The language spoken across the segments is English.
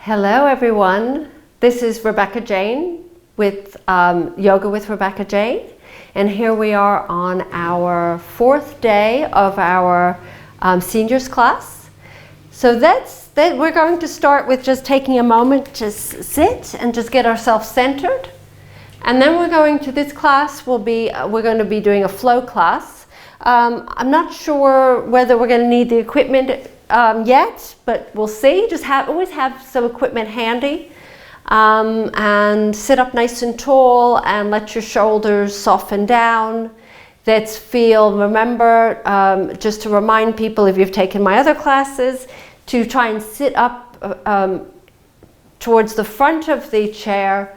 Hello everyone, this is Rebecca Jane with Yoga with Rebecca Jane, and here we are on our fourth day of our seniors class. So we're going to start with just taking a moment to sit and just get ourselves centered, and then this class we're going to be doing a flow class. I'm not sure whether we're going to need the equipment yet, but we'll see. Always have some equipment handy, and sit up nice and tall and let your shoulders soften down. Remember, just to remind people, if you've taken my other classes, to try and sit up towards the front of the chair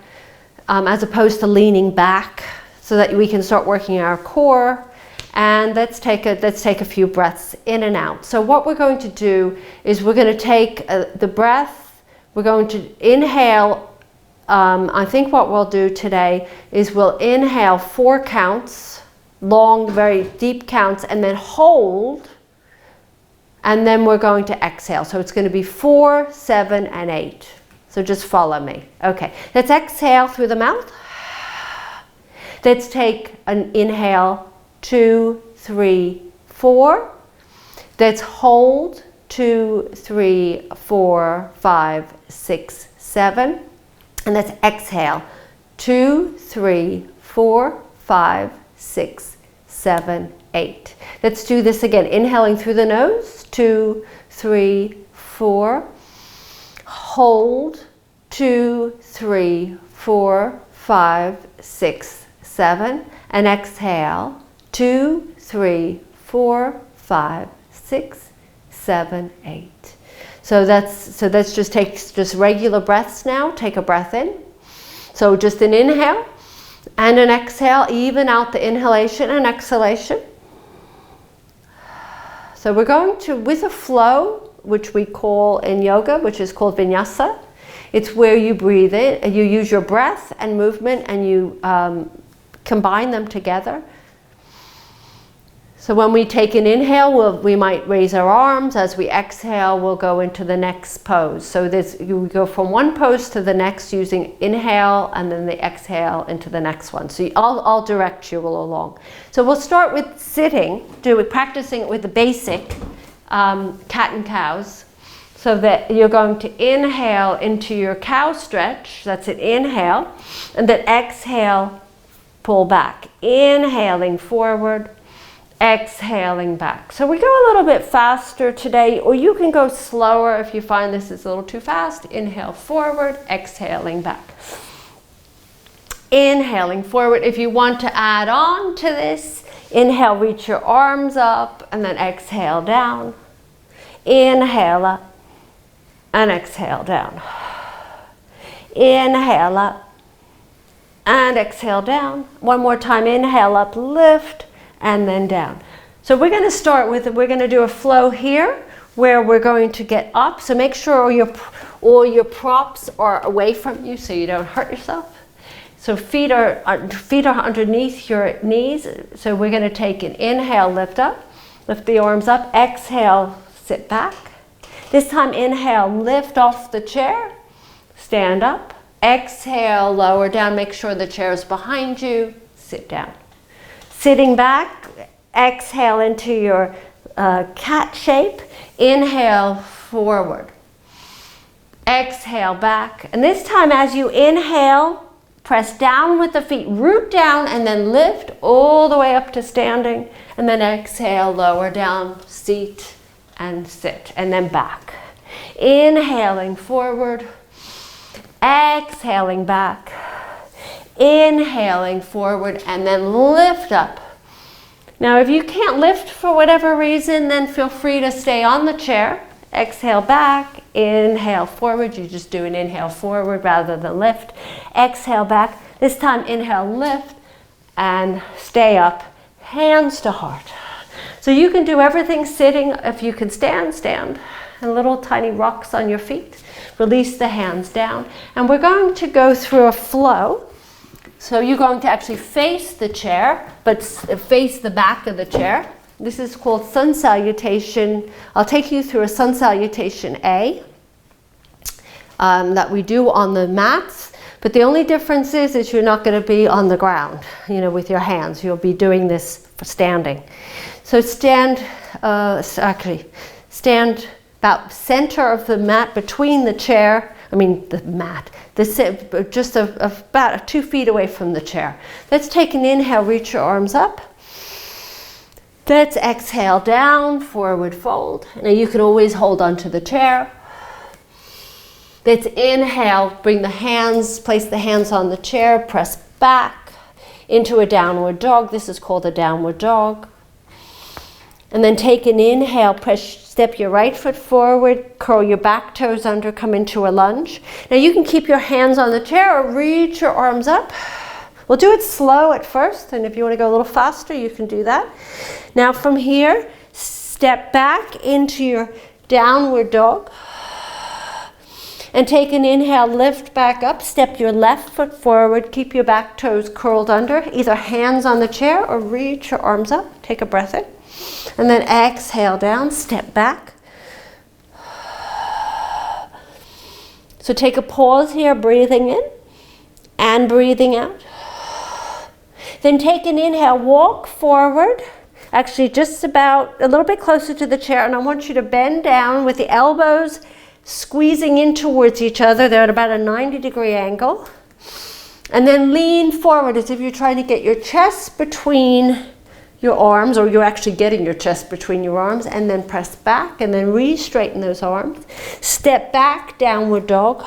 as opposed to leaning back, so that we can start working our core. And let's take a few breaths in and out. So what we're going to do is we're going to take the breath. We're going to inhale. I think what we'll do today is we'll inhale 4 counts, long, very deep counts, and then hold. And then we're going to exhale. So it's going to be 4, 7, and 8. So just follow me. Okay, let's exhale through the mouth. Let's take an inhale. 2, 3, 4. Let's hold. 2, 3, 4, 5, 6, 7. And let's exhale. 2, 3, 4, 5, 6, 7, 8. Let's do this again. Inhaling through the nose. 2, 3, 4. Hold. 2, 3, 4, 5, 6, 7. And exhale. 2, 3, 4, 5, 6, 7, 8. So let's just take regular breaths now. Take a breath in. So just an inhale and an exhale. Even out the inhalation and exhalation. So we're going to, with a flow, which we call in yoga, which is called vinyasa. It's where you breathe in, you use your breath and movement, and you combine them together. So when we take an inhale, we might raise our arms. As we exhale, we'll go into the next pose. So you go from one pose to the next using inhale and then the exhale into the next one. So I'll direct you all along. So we'll start with sitting, practicing it with the basic cat and cows. So that you're going to inhale into your cow stretch. That's an inhale. And then exhale, pull back. Inhaling forward. Exhaling back. So we go a little bit faster today, or you can go slower if you find this is a little too fast. Inhale forward, exhaling back. Inhaling forward. If you want to add on to this, inhale, reach your arms up, and then exhale down. Inhale up, and exhale down. Inhale up, and exhale down. One more time, inhale up, lift, and then down. So we're going to do a flow here where we're going to get up. So make sure all your props are away from you so you don't hurt yourself. So feet are underneath your knees. So we're going to take an inhale, lift up, lift the arms up, exhale, sit back. This time inhale, lift off the chair, stand up, exhale, lower down, make sure the chair is behind you, sit down. Sitting back, exhale into your cat shape. Inhale forward. Exhale back. And this time as you inhale, press down with the feet, root down, and then lift all the way up to standing. And then exhale, lower down, seat and sit. And then back. Inhaling forward. Exhaling back. Inhaling forward, and then lift up. Now if you can't lift for whatever reason, then feel free to stay on the chair. Exhale back, inhale forward. You just do an inhale forward rather than lift. Exhale back. This time inhale, lift, and stay up, hands to heart. So you can do everything sitting. If you can stand, stand. And little tiny rocks on your feet. Release the hands down. And we're going to go through a flow. So you're going to actually face the chair, but face the back of the chair. This is called sun salutation. I'll take you through a sun salutation A. that we do on the mats. But the only difference is you're not going to be on the ground, you know, with your hands. You'll be doing this for standing. So stand about center of the mat between the chair, just about 2 feet away from the chair. Let's take an inhale, reach your arms up. Let's exhale down, forward fold. Now you can always hold onto the chair. Let's inhale, place the hands on the chair, press back into a downward dog. This is called a downward dog. And then take an inhale, step your right foot forward, curl your back toes under, come into a lunge. Now you can keep your hands on the chair or reach your arms up. We'll do it slow at first, and if you want to go a little faster, you can do that. Now from here, step back into your downward dog. And take an inhale, lift back up, step your left foot forward, keep your back toes curled under, either hands on the chair or reach your arms up. Take a breath in. And then exhale down, step back. So take a pause here, breathing in and breathing out. Then take an inhale, walk forward, actually just about a little bit closer to the chair, and I want you to bend down with the elbows squeezing in towards each other. They're at about a 90-degree angle. And then lean forward as if you're trying to get your chest between your arms, or you're actually getting your chest between your arms, and then press back and then re-straighten those arms. Step back, downward dog.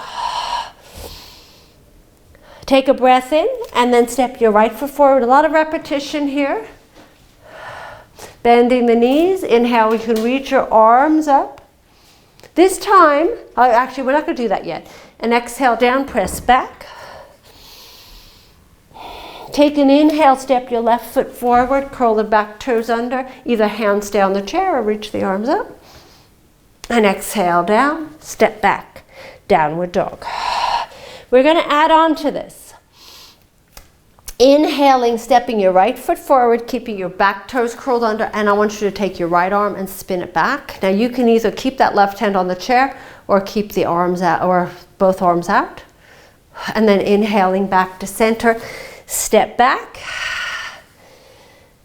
Take a breath in and then step your right foot forward. A lot of repetition here. Bending the knees. Inhale, you can reach your arms up. This time, actually we're not going to do that yet. And exhale down, press back. Take an inhale, step your left foot forward, curl the back toes under, either hands down the chair or reach the arms up. And exhale down, step back, downward dog. We're going to add on to this. Inhaling, stepping your right foot forward, keeping your back toes curled under, and I want you to take your right arm and spin it back. Now you can either keep that left hand on the chair or keep the arms out, or both arms out. And then inhaling back to center, step back.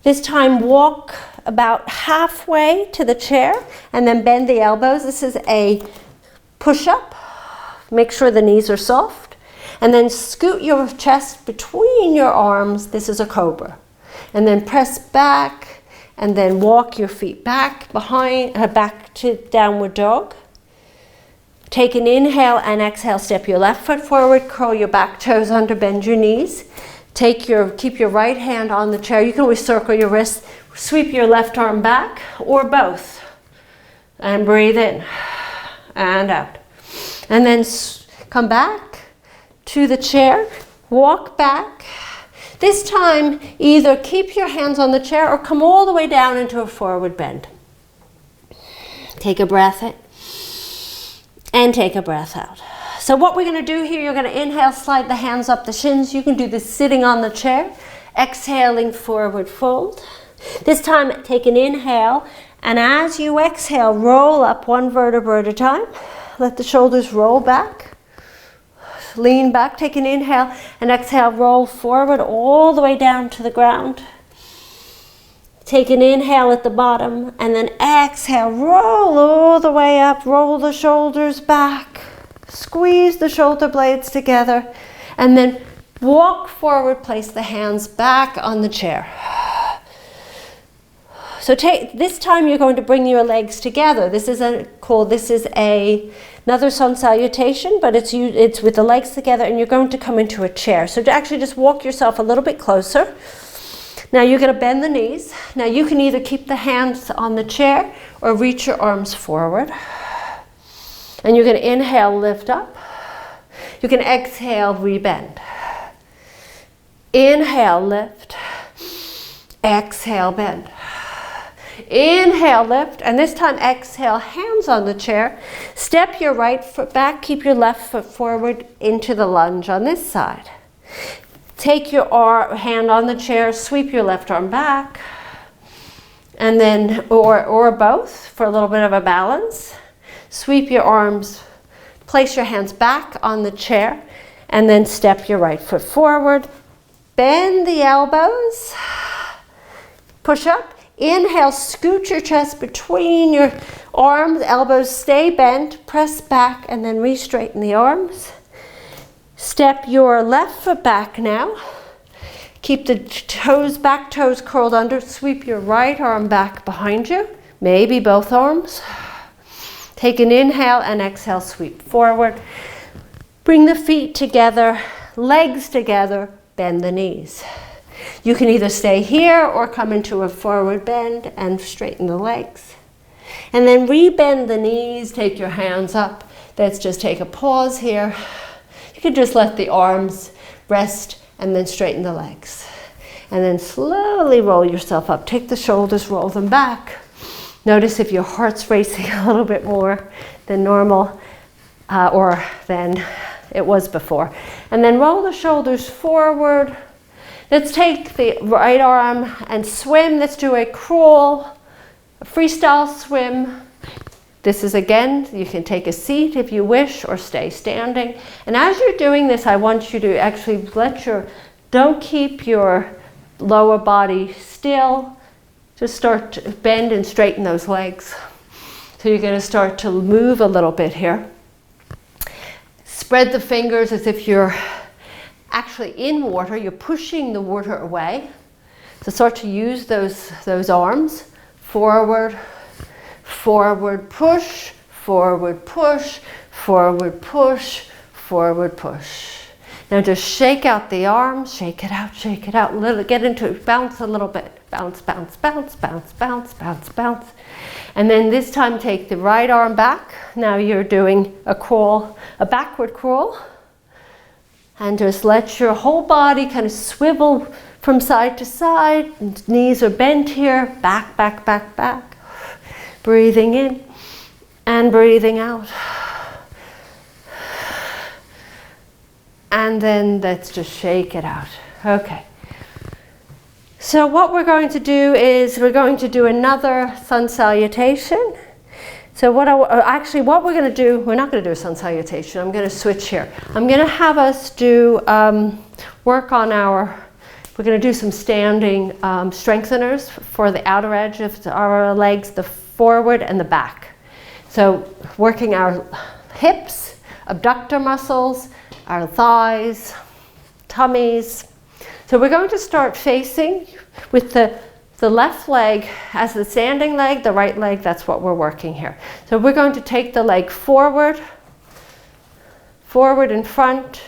This time walk about halfway to the chair and then bend the elbows. This is a push-up. Make sure the knees are soft. And then scoot your chest between your arms. This is a cobra. And then press back and then walk your feet back back to downward dog. Take an inhale and exhale, step your left foot forward, curl your back toes under, bend your knees. Keep your right hand on the chair. You can always circle your wrist, sweep your left arm back or both. And breathe in and out. And then come back to the chair, walk back. This time, either keep your hands on the chair or come all the way down into a forward bend. Take a breath in and take a breath out. So what we're going to do here, you're going to inhale, slide the hands up the shins. You can do this sitting on the chair. Exhaling, forward fold. This time, take an inhale, and as you exhale, roll up one vertebra at a time. Let the shoulders roll back. Lean back, take an inhale, and exhale, roll forward all the way down to the ground. Take an inhale at the bottom, and then exhale, roll all the way up, roll the shoulders back. Squeeze the shoulder blades together, and then walk forward, place the hands back on the chair. So this time you're going to bring your legs together. This is another sun salutation, but it's with the legs together, and you're going to come into a chair. So to actually just walk yourself a little bit closer. Now you're going to bend the knees. Now you can either keep the hands on the chair or reach your arms forward. And you're going to inhale, lift up. You can exhale, rebend. Inhale, lift. Exhale, bend. Inhale, lift, and this time exhale, hands on the chair. Step your right foot back, keep your left foot forward into the lunge on this side. Take your hand on the chair, sweep your left arm back, and then, or both for a little bit of a balance. Sweep your arms, place your hands back on the chair and then step your right foot forward. Bend the elbows. Push up. Inhale, scoot your chest between your arms, elbows stay bent, press back and then re-straighten the arms. Step your left foot back now. Keep the toes, back toes curled under. Sweep your right arm back behind you, maybe both arms. Take an inhale and exhale, sweep forward. Bring the feet together, legs together, bend the knees. You can either stay here or come into a forward bend and straighten the legs. And then re-bend the knees, take your hands up. Let's just take a pause here. You can just let the arms rest and then straighten the legs. And then slowly roll yourself up. Take the shoulders, roll them back. Notice if your heart's racing a little bit more than normal or than it was before. And then roll the shoulders forward. Let's take the right arm and swim. Let's do a crawl, a freestyle swim. This is again, you can take a seat if you wish or stay standing. And as you're doing this, I want you to actually don't keep your lower body still. Just start to bend and straighten those legs. So you're going to start to move a little bit here. Spread the fingers as if you're actually in water. You're pushing the water away. So start to use those arms. Forward, forward push, forward push, forward push, forward push. Now just shake out the arms, shake it out, get into it, bounce a little bit. Bounce, bounce, bounce, bounce, bounce, bounce, bounce. And then this time take the right arm back. Now you're doing a crawl, a backward crawl. And just let your whole body kind of swivel from side to side. And knees are bent here, back, back, back, back. Breathing in and breathing out. And then let's just shake it out. Okay. So what we're going to do is we're going to do another sun salutation. So what we're going to do, we're not going to do a sun salutation. I'm going to switch here. I'm going to have us do work on we're going to do some standing strengtheners for the outer edge of our legs, the forward and the back. So working our hips, abductor muscles, our thighs, tummies. So we're going to start facing with the left leg as the standing leg, the right leg, that's what we're working here. So we're going to take the leg forward in front,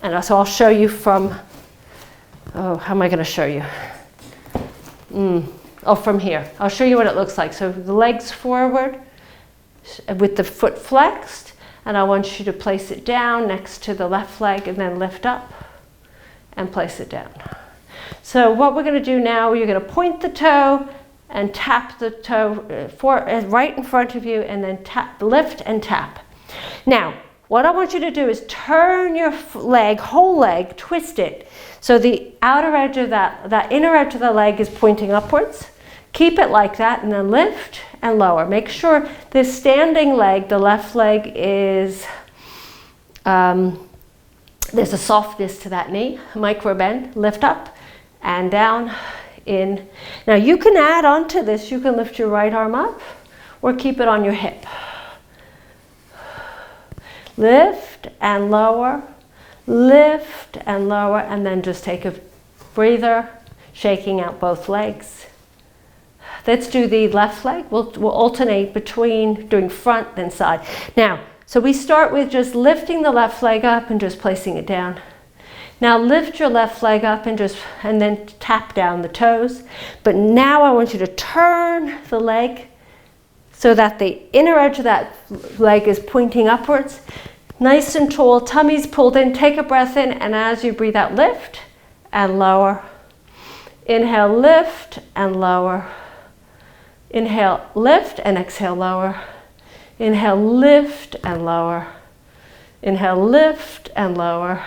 and so I'll show you from, how am I going to show you? From here. I'll show you what it looks like. So the legs forward with the foot flexed, and I want you to place it down next to the left leg and then lift up and place it down. So what we're going to do now, you're going to point the toe and tap the toe right in front of you and then tap, lift and tap. Now, what I want you to do is turn your leg, whole leg, twist it. So the outer edge of that inner edge of the leg is pointing upwards. Keep it like that and then lift and lower. Make sure this standing leg, the left leg, is, there's a softness to that knee. Micro bend, lift up and down, in. Now you can add on to this, you can lift your right arm up or keep it on your hip. Lift and lower, and then just take a breather, shaking out both legs. Let's do the left leg. We'll alternate between doing front then side. Now, so we start with just lifting the left leg up and just placing it down. Now lift your left leg up and then tap down the toes. But now I want you to turn the leg so that the inner edge of that leg is pointing upwards. Nice and tall, tummy's pulled in. Take a breath in, and as you breathe out, lift and lower. Inhale, lift and lower. Inhale, lift and exhale, lower. Inhale, lift and lower. Inhale, lift and lower.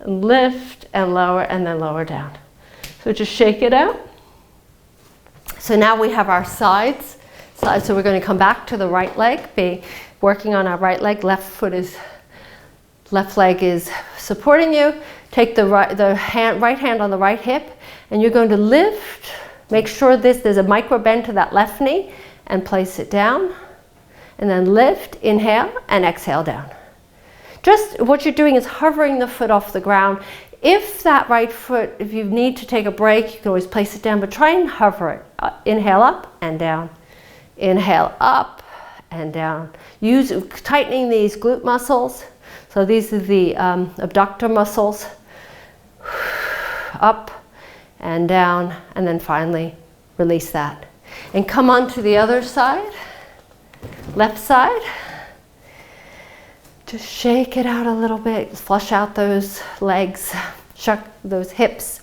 And lift and lower, and then lower down. So just shake it out. So now we have our sides side. So we're going to come back to the right leg, be working on our right leg. Left leg is supporting you. Take the right hand on the right hip, and you're going to lift. Make sure there's a micro bend to that left knee, and place it down. And then lift, inhale, and exhale down. Just what you're doing is hovering the foot off the ground. If that right foot, if you need to take a break, you can always place it down, but try and hover it. Inhale up and down. Inhale up and down. Tightening these glute muscles. So these are the abductor muscles. Up and down, and then finally release that. And come on to the other side, left side. Just shake it out a little bit, flush out those legs, shuck those hips.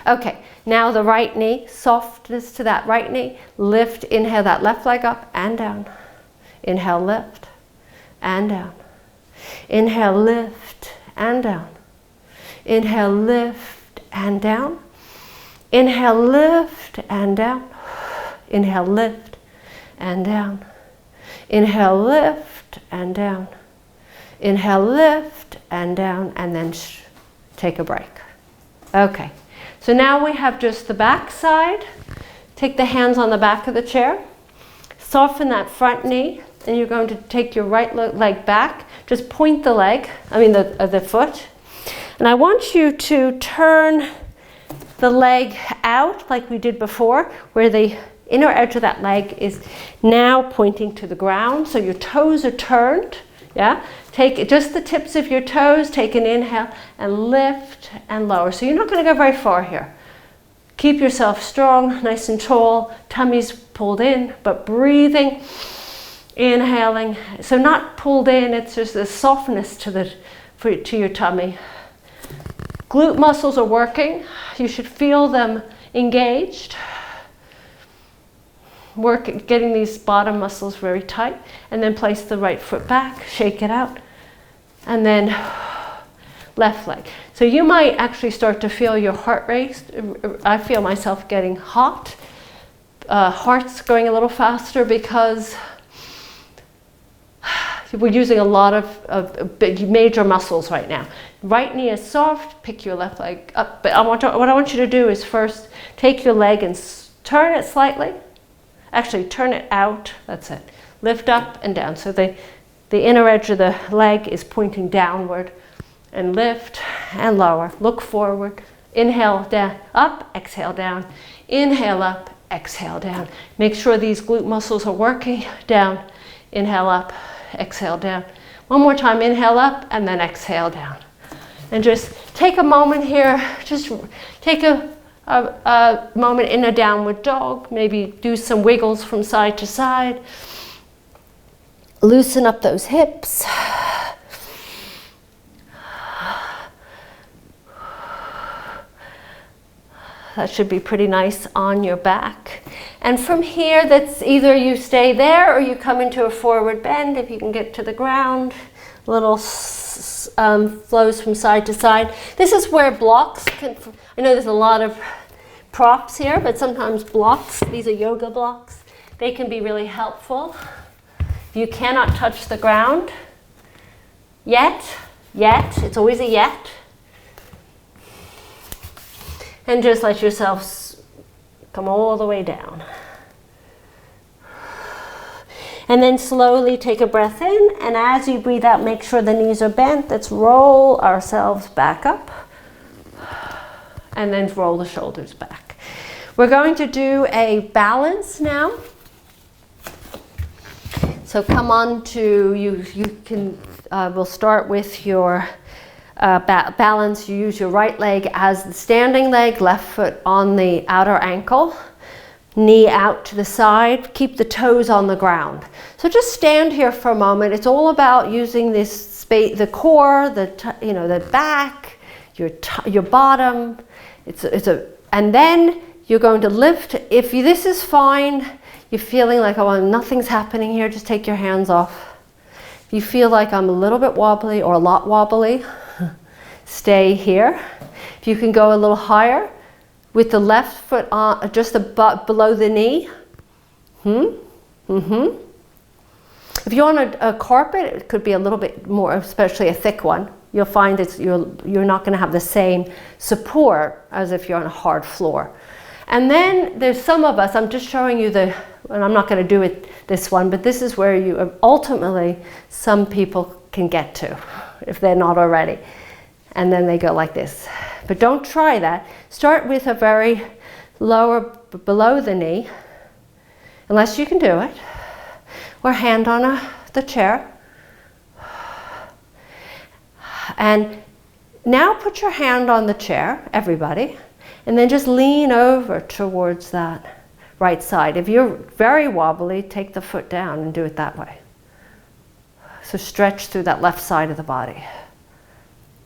Okay, now the right knee, softness to that right knee. Lift, inhale that left leg up and down. Inhale, lift and down. Inhale, lift and down. Inhale, lift and down. Inhale, lift and down. Inhale, lift and down. Inhale, lift and down. Inhale, lift and down, and then take a break. Okay, so now we have just the back side. Take the hands on the back of the chair. Soften that front knee, and you're going to take your right leg back. Just point the leg, the foot. And I want you to turn the leg out like we did before, where the inner edge of that leg is now pointing to the ground. So your toes are turned. Yeah, take just the tips of your toes, take an inhale and lift and lower. So you're not going to go very far here. Keep yourself strong, nice and tall, tummy's pulled in, but breathing, inhaling. So not pulled in, it's just the softness to your tummy. Glute muscles are working. You should feel them engaged. Getting these bottom muscles very tight, and then place the right foot back, shake it out, and then left leg. So you might actually start to feel your heart rate. I feel myself getting hot, heart's going a little faster because we're using a lot of big major muscles right now. Right knee is soft, pick your left leg up, but what I want you to do is first take your leg and turn it slightly. Actually, turn it out, that's it. Lift up and down. So the inner edge of the leg is pointing downward. And lift and lower. Look forward. Inhale down, up, exhale down. Inhale up, exhale down. Make sure these glute muscles are working. Down, inhale up, exhale down. One more time, inhale up and then exhale down. And just take a moment here. Just take a moment in a downward dog, maybe do some wiggles from side to side. Loosen up those hips. That should be pretty nice on your back. And from here, that's either you stay there or you come into a forward bend if you can get to the ground. Little flows from side to side. This is where blocks can, I know there's a lot of props here, but sometimes blocks, these are yoga blocks, they can be really helpful. You cannot touch the ground yet, it's always a yet. And just let yourself come all the way down. And then slowly take a breath in, and as you breathe out, make sure the knees are bent. Let's roll ourselves back up, and then roll the shoulders back. We're going to do a balance now. So come on to, you can, we'll start with your balance. You use your right leg as the standing leg, left foot on the outer ankle. Knee out to the side, keep the toes on the ground. So just stand here for a moment. It's all about using this space, the core, the back, your bottom. And then you're going to lift. If this is fine, you're feeling like, oh, nothing's happening here, just take your hands off. If you feel like I'm a little bit wobbly or a lot wobbly, stay here. If you can go a little higher, with the left foot on, just below the knee. If you're on a carpet, it could be a little bit more, especially a thick one. You'll find that you're not going to have the same support as if you're on a hard floor. And then there's some of us, I'm just showing you and I'm not going to do this one, but this is where you ultimately, some people can get to, if they're not already. And then they go like this. But don't try that. Start with a very lower, below the knee, unless you can do it, or hand on the chair. And now put your hand on the chair, everybody, and then just lean over towards that right side. If you're very wobbly, take the foot down and do it that way. So stretch through that left side of the body.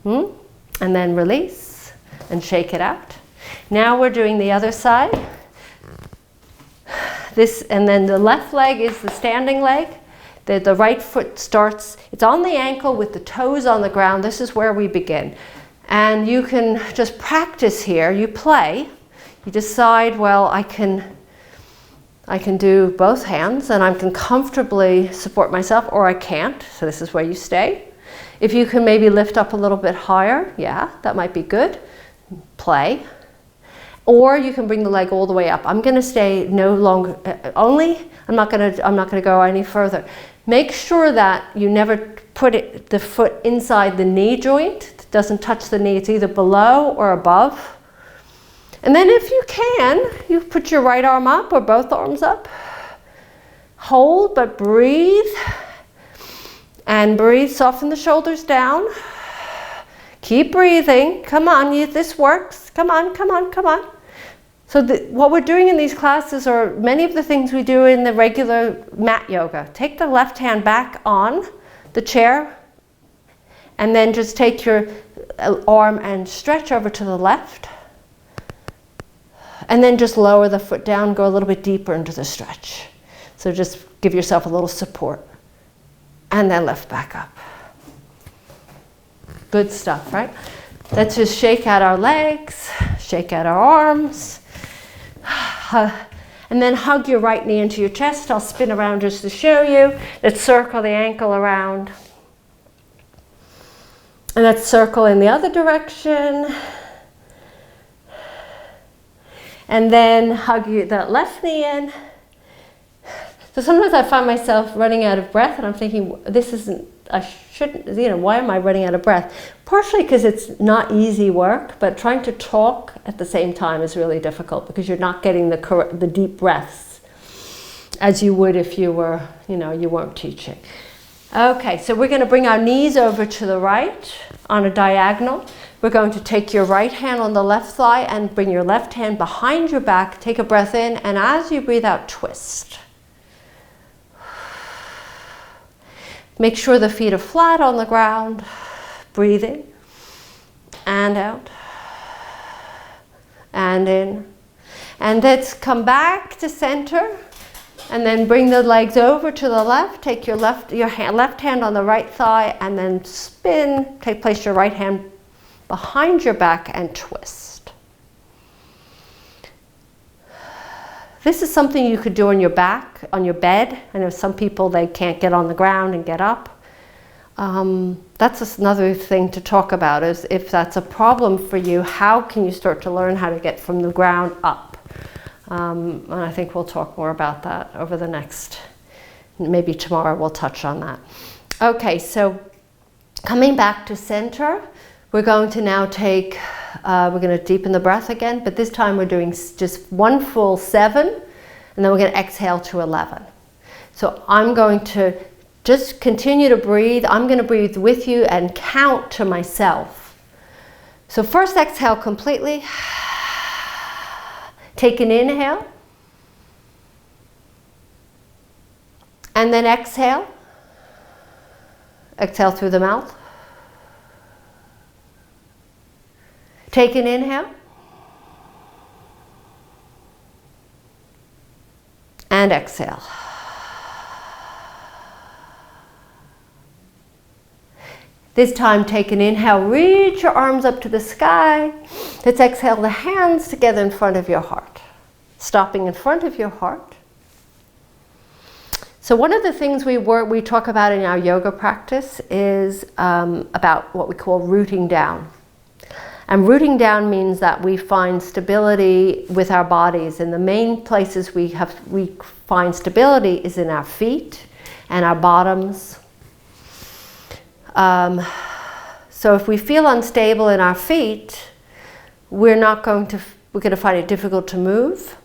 And then release and shake it out. Now we're doing the other side. And then the left leg is the standing leg. The right foot starts, it's on the ankle with the toes on the ground. This is where we begin. And you can just practice here. You play. You decide, well, I can do both hands and I can comfortably support myself, or I can't. So this is where you stay. If you can maybe lift up a little bit higher, yeah, that might be good. Play. Or you can bring the leg all the way up. I'm going to stay no longer, I'm not going to go any further. Make sure that you never put the foot inside the knee joint. It doesn't touch the knee. It's either below or above. And then if you can, you put your right arm up or both arms up. Hold, but breathe. And breathe, soften the shoulders down. Keep breathing. Come on, this works. Come on, come on, come on. So what we're doing in these classes are many of the things we do in the regular mat yoga. Take the left hand back on the chair and then just take your arm and stretch over to the left. And then just lower the foot down, go a little bit deeper into the stretch. So just give yourself a little support. And then lift back up. Good stuff, right? Let's just shake out our legs, shake out our arms. And then hug your right knee into your chest. I'll spin around just to show you. Let's circle the ankle around. And let's circle in the other direction. And then hug that left knee in. So sometimes I find myself running out of breath and I'm thinking, why am I running out of breath? Partially because it's not easy work, but trying to talk at the same time is really difficult because you're not getting the deep breaths as you would if you were, you weren't teaching. Okay, so we're going to bring our knees over to the right on a diagonal. We're going to take your right hand on the left thigh and bring your left hand behind your back. Take a breath in, and as you breathe out, twist. Make sure the feet are flat on the ground. Breathe in and out and in. And let's come back to center and then bring the legs over to the left. Take your left hand on the right thigh and then spin. Place your right hand behind your back and twist. This is something you could do on your back, on your bed. I know some people, they can't get on the ground and get up. That's another thing to talk about, is if that's a problem for you, how can you start to learn how to get from the ground up? And I think we'll talk more about that over the next, maybe tomorrow we'll touch on that. Okay, so coming back to center, we're going to now take, we're going to deepen the breath again, but this time we're doing just one full 7, and then we're going to exhale to 11. So I'm going to just continue to breathe. I'm going to breathe with you and count to myself. So first exhale completely. Take an inhale. And then exhale. Exhale through the mouth. Take an inhale. And exhale. This time, take an inhale, reach your arms up to the sky. Let's exhale the hands together in front of your heart. Stopping in front of your heart. So one of the things we talk about in our yoga practice is about what we call rooting down. And rooting down means that we find stability with our bodies, and the main places we find stability is in our feet and our bottoms. So if we feel unstable in our feet, we're going to find it difficult to move.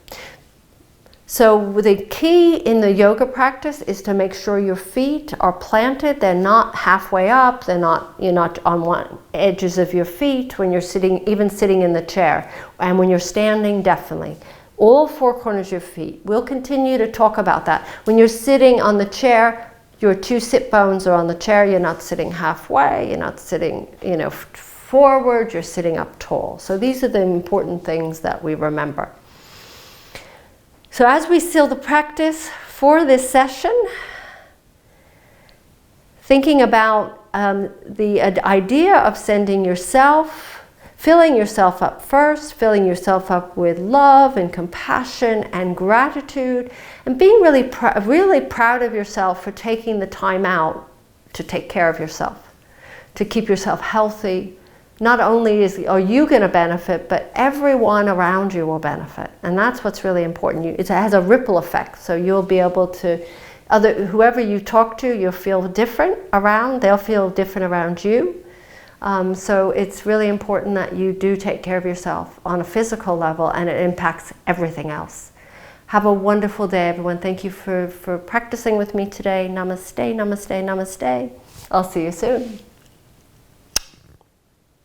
So the key in the yoga practice is to make sure your feet are planted. They're not halfway up. You're not on one edges of your feet when you're sitting, even sitting in the chair. And when you're standing, definitely. All four corners of your feet. We'll continue to talk about that. When you're sitting on the chair, your two sit bones are on the chair. You're not sitting halfway. You're not sitting, forward. You're sitting up tall. So these are the important things that we remember. So as we seal the practice for this session, thinking about the idea of filling yourself up first, filling yourself up with love and compassion and gratitude, and being really proud of yourself for taking the time out to take care of yourself, to keep yourself healthy. Not only are you going to benefit, but everyone around you will benefit. And that's what's really important. It has a ripple effect. So you'll be able to, whoever you talk to, you'll feel different around. They'll feel different around you. So it's really important that you do take care of yourself on a physical level, and it impacts everything else. Have a wonderful day, everyone. Thank you for practicing with me today. Namaste, namaste, namaste. I'll see you soon.